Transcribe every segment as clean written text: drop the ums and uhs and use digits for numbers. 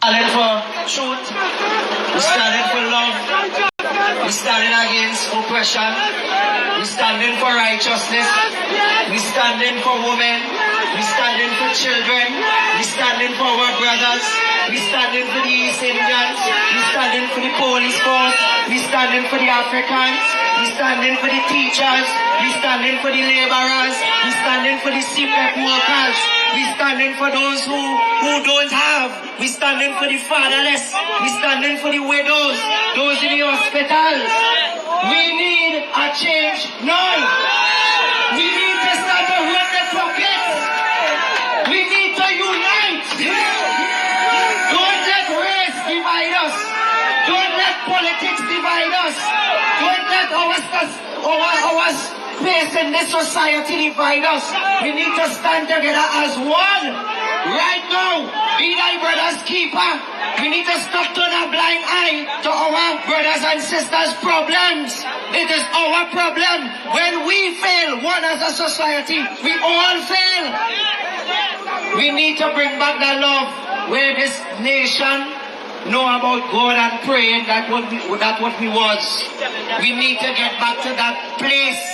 standing for truth. We're standing for love. We're standing against oppression. We're standing for righteousness. We're standing for women. We're standing for children. We're standing for our brothers. We're standing for the East Indians. We're standing for the police force. We're standing for the Africans. We're standing for the teachers. We're standing for the laborers. We're standing for the CPEP workers. We're standing for those who don't have. We're standing for the fatherless. We're standing for the widows. Those in the hospitals. We need a change now. We need to start to hold the pockets. We need to unite. Don't let race divide us. Don't let politics divide us. Don't let our space in this society divide us. We need to stand together as one. Right now, be thy brother's keeper. We need to stop turning a blind eye to our brothers and sisters' problems. It is our problem. When we fail, one as a society, we all fail. We need to bring back the love where this nation know about God and praying that what we was. We need to get back to that place.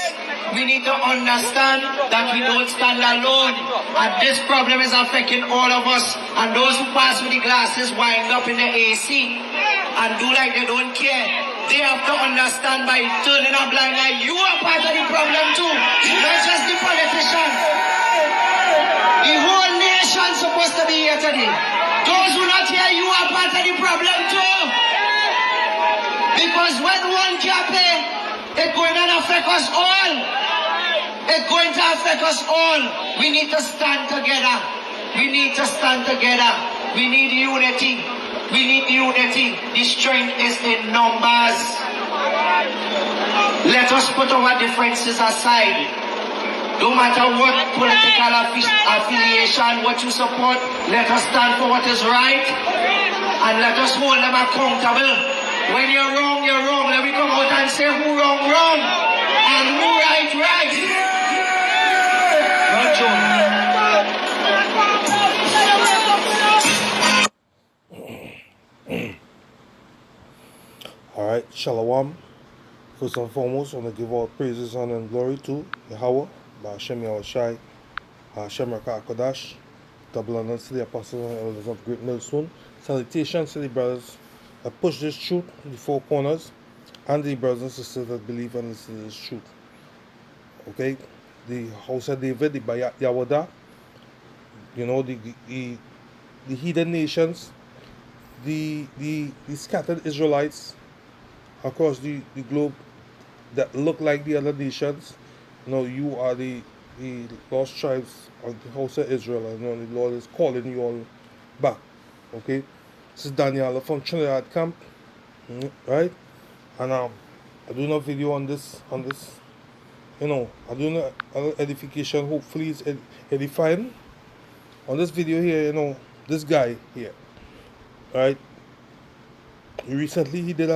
We need to understand that we don't stand alone. And this problem is affecting all of us. And those who pass with the glasses wind up in the AC and do like they don't care. They have to understand by turning a blind eye, you are part of the problem too. Not just the politicians. The whole nation supposed to be here today. Those who not here, you are part of the problem too. Because when one can't pay, it's going to affect us all. It's going to affect us all. We need to stand together. We need to stand together. We need unity. We need unity. The strength is in numbers. Let us put our differences aside. No matter what political affiliation, what you support, let us stand for what is right. And let us hold them accountable. When you're wrong, you're wrong. Let me come out and say who wrong, wrong. And who right, right. Alright, Shalom. First and foremost, I want to give all praises, honor, and glory to Yahweh, Ba'ashem Yahushai, Hashem Rakah double honor to the apostles and elders of Great Millstone. Salutations to the brothers that push this truth in the four corners, and the brothers and sisters that believe and listen to this truth. Okay? The house of David, the Bayat Yawadah, you know, the heathen nations, the scattered Israelites across the globe that look like the other nations. You know, you are the lost tribes of the house of Israel, and you know, the Lord is calling you all back. Okay? This is Daniel from Trinidad Camp, right? And I do a video on this. You know, I do an edification, hopefully it's edifying. On this video here, you know, this guy here, right? Recently he did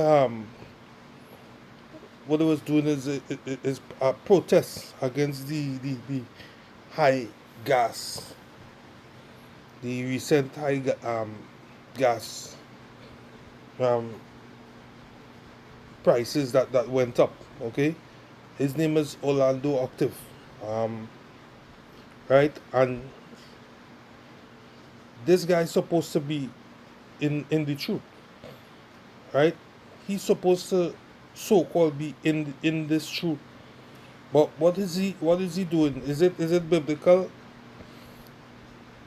what he was doing is a protest against the high gas, the recent high gas prices that went up. Okay. His name is Orlando Octave, right? And this guy is supposed to be in the truth, right? He's supposed to so-called be in this truth. But what is he doing? Is it biblical,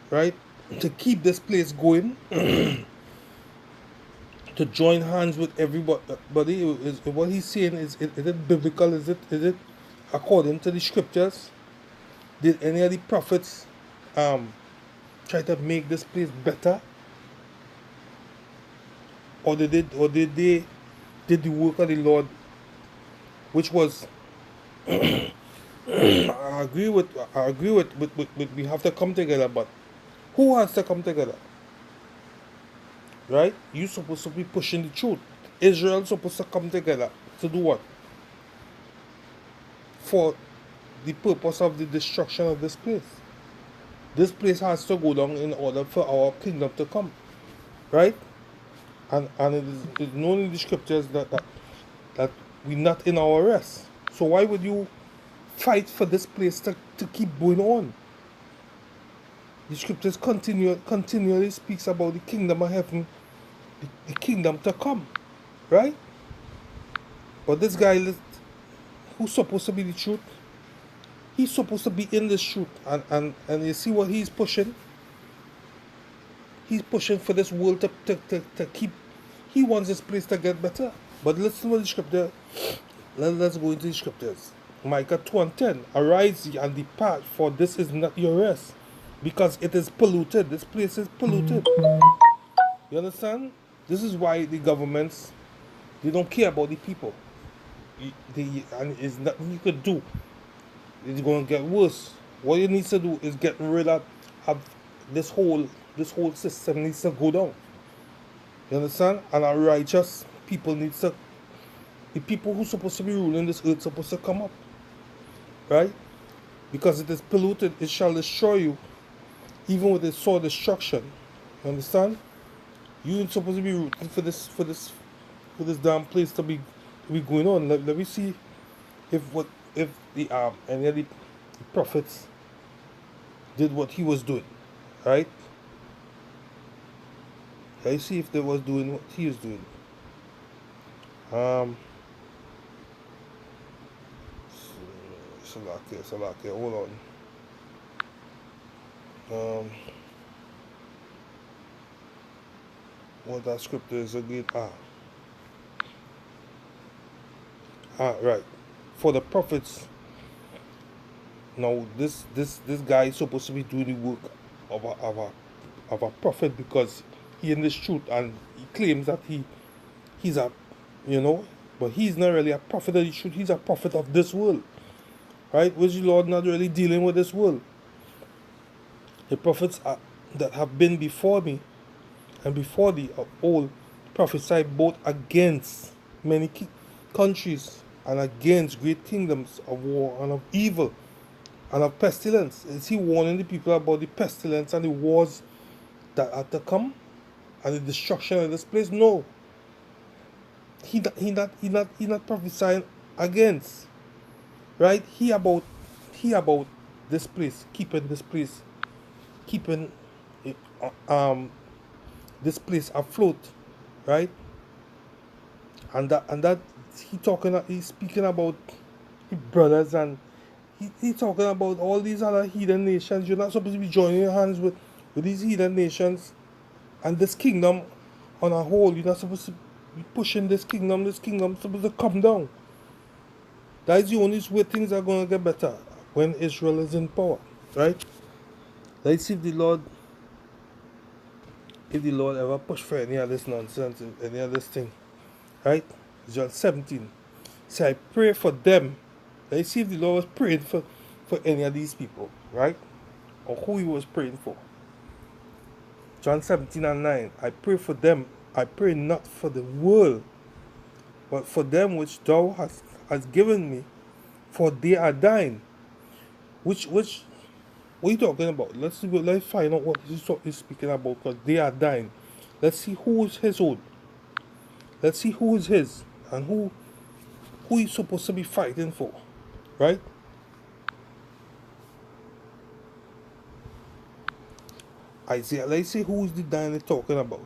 right? To keep this place going, to join hands with everybody, is what he's saying is it biblical? Is it according to the scriptures? Did any of the prophets try to make this place better, or did they did the work of the Lord, which was I agree with we have to come together, but who has to come together? Right? You're supposed to be pushing the truth. Israel's supposed to come together to do what? For the purpose of the destruction of this place. This place has to go down in order for our kingdom to come. right? And it is known in the scriptures that we're not in our rest. So why would you fight for this place to keep going on? The scriptures continually speaks about the kingdom of heaven, the kingdom to come, right? But this guy, who's supposed to be the truth, he's supposed to be in this truth, and you see what he's pushing. He's pushing for this world to keep. He wants this place to get better. But listen to the scripture. Let's go into the scriptures. Micah 2:10. Arise ye and depart, for this is not your rest, because it is polluted. This place is polluted. You understand? This is why the governments, they don't care about the people. And it's nothing you could do. It's going to get worse. What you need to do is get rid of this whole system needs to go down. You understand? And our righteous people needs to, the people who supposed to be ruling this earth supposed to come up. Right? Because it is polluted, it shall destroy you, even with its sword destruction. You understand? You ain't supposed to be rooting for this damn place to be going on. Let me see if the any of the prophets did what he was doing. Right? Let's see if they was doing what he was doing. Salakia, hold on. What that scripture is again? Right. For the prophets. Now this guy is supposed to be doing the work of a prophet, because he in this truth, and he claims that he's a, but he's not really a prophet of the truth. He's a prophet of this world, right? Which the Lord not really dealing with this world. The prophets that have been before me and before thee of old prophesied both against many countries and against great kingdoms of war and of evil and of pestilence. Is he warning the people about the pestilence and the wars that are to come and the destruction of this place? No. He not prophesying against, right? He about this place, keeping this place afloat, right? And that he's speaking about his brothers, and he talking about all these other heathen nations. You're not supposed to be joining your hands with these heathen nations and this kingdom on a whole. You're not supposed to be pushing this kingdom. This kingdom is supposed to come down. That is the only way things are going to get better, when Israel is in power, right? Let's see if the Lord ever push for any of this nonsense, any of this thing, right? John 17. Say, I pray for them. Let's see if the Lord was praying for any of these people, right? Or who he was praying for. John 17:9. I pray for them. I pray not for the world, but for them which thou hast given me, for they are thine. Which what are you talking about? Let's find out what he's speaking about, because they are thine. Let's see who is his own. Let's see who is his, and who he's supposed to be fighting for, right? Isaiah, let's see who is the thine they're talking about.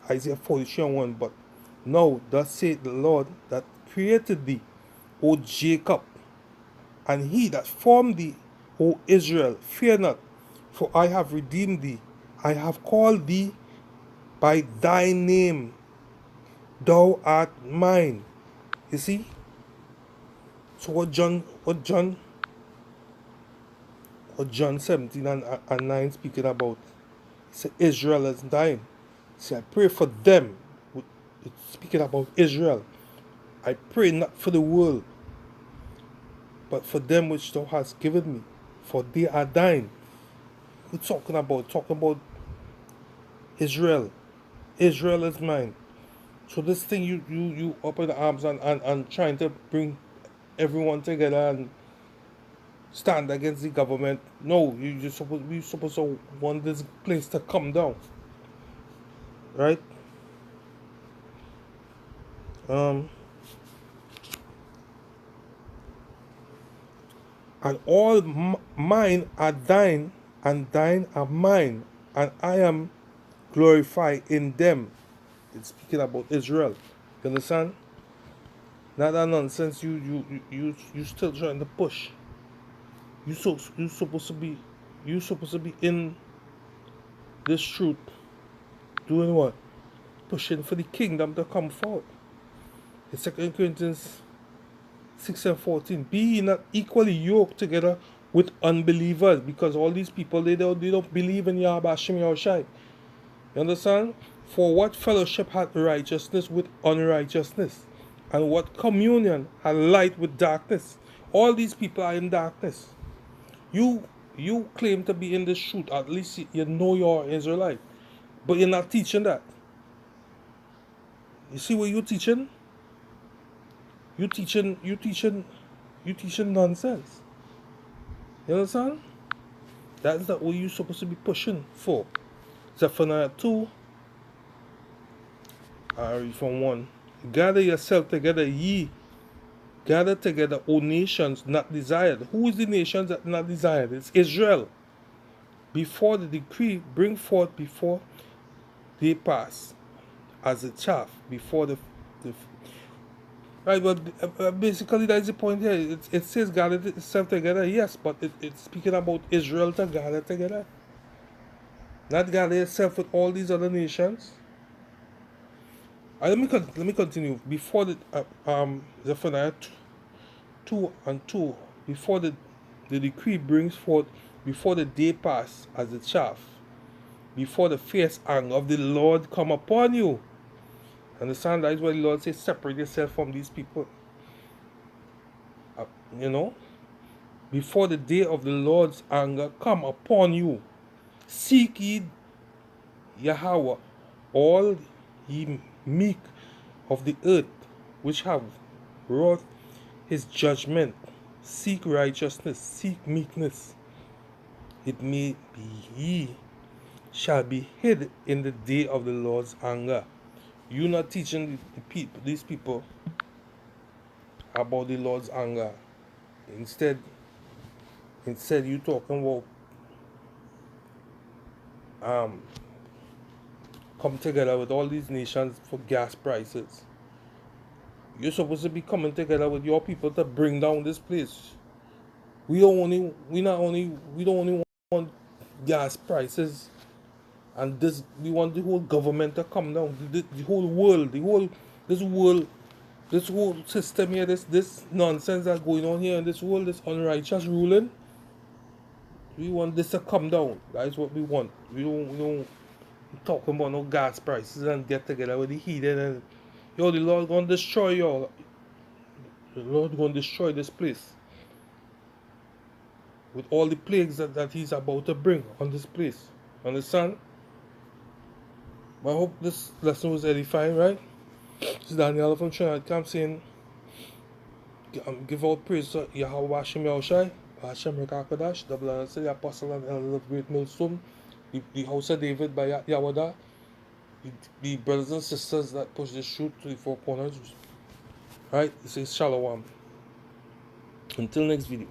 Isaiah 43:1. But now thus saith the Lord that created thee, O Jacob, and he that formed thee, O Israel, fear not, for I have redeemed thee. I have called thee by thy name. Thou art mine. You see? So what John 17 and 9 speaking about? He said Israel is thine. See, I pray for them. It's speaking about Israel. I pray not for the world, but for them which thou hast given me, for they are thine. We're talking about Israel. Israel is mine. So this thing you up in the arms and trying to bring everyone together and stand against the government. No, we supposed to want this place to come down. right? And all mine are thine, and thine are mine, and I am glorified in them. It's speaking about Israel. You understand? Not that nonsense you still trying to push. You supposed to be in this truth, doing what? Pushing for the kingdom to come forth. In 2 Corinthians 6 and 14, be ye not equally yoked together with unbelievers, because all these people they don't believe in Yahweh Hashem Yahushai. You understand? For what fellowship hath righteousness with unrighteousness? And what communion hath light with darkness? All these people are in darkness. You claim to be in this truth. At least you know you're an Israelite. But you're not teaching that. You see what you're teaching? You teaching nonsense. You understand? That's not what you're supposed to be pushing for. Zephaniah 2, I read from 1. Gather yourself together, ye. Gather together, O nations not desired. Who is the nations that not desired? It's Israel. Before the decree, bring forth before they pass, as a chaff before the right. But basically that's the point here. It says gather itself together, yes, but it's speaking about Israel to gather together, not gather itself with all these other nations. Let me continue. Before the Zephaniah 2 and 2, before the decree brings forth, before the day pass as the chaff, before the fierce anger of the Lord come upon you. Understand? That is why the Lord says, separate yourself from these people. You know? Before the day of the Lord's anger come upon you, seek ye Yahweh, all ye meek of the earth, which have wrought his judgment. Seek righteousness, seek meekness. It may be ye shall be hid in the day of the Lord's anger. You're not teaching these people about the Lord's anger. Instead you talking about come together with all these nations for gas prices. You're supposed to be coming together with your people to bring down this place. We don't only want gas prices, and we want the whole government to come down. The whole world, this whole system here, this nonsense that's going on here in this world, this unrighteous ruling. We want this to come down. That's what we want. We don't talking about no gas prices and get together with the heathen and the Lord gonna destroy y'all. The Lord gonna destroy this place with all the plagues that he's about to bring on this place. Understand? But I hope this lesson was edifying, right? This is Daniel from Trinidad Camp saying, give all praise to Yahweh Hashem Yahushai, Hashem Rekakadash, the blood of the apostle and elder of great millstone, the house of David by Yahweh, the brothers and sisters that push this truth to the four corners. Right? It says Shalom. Until next video.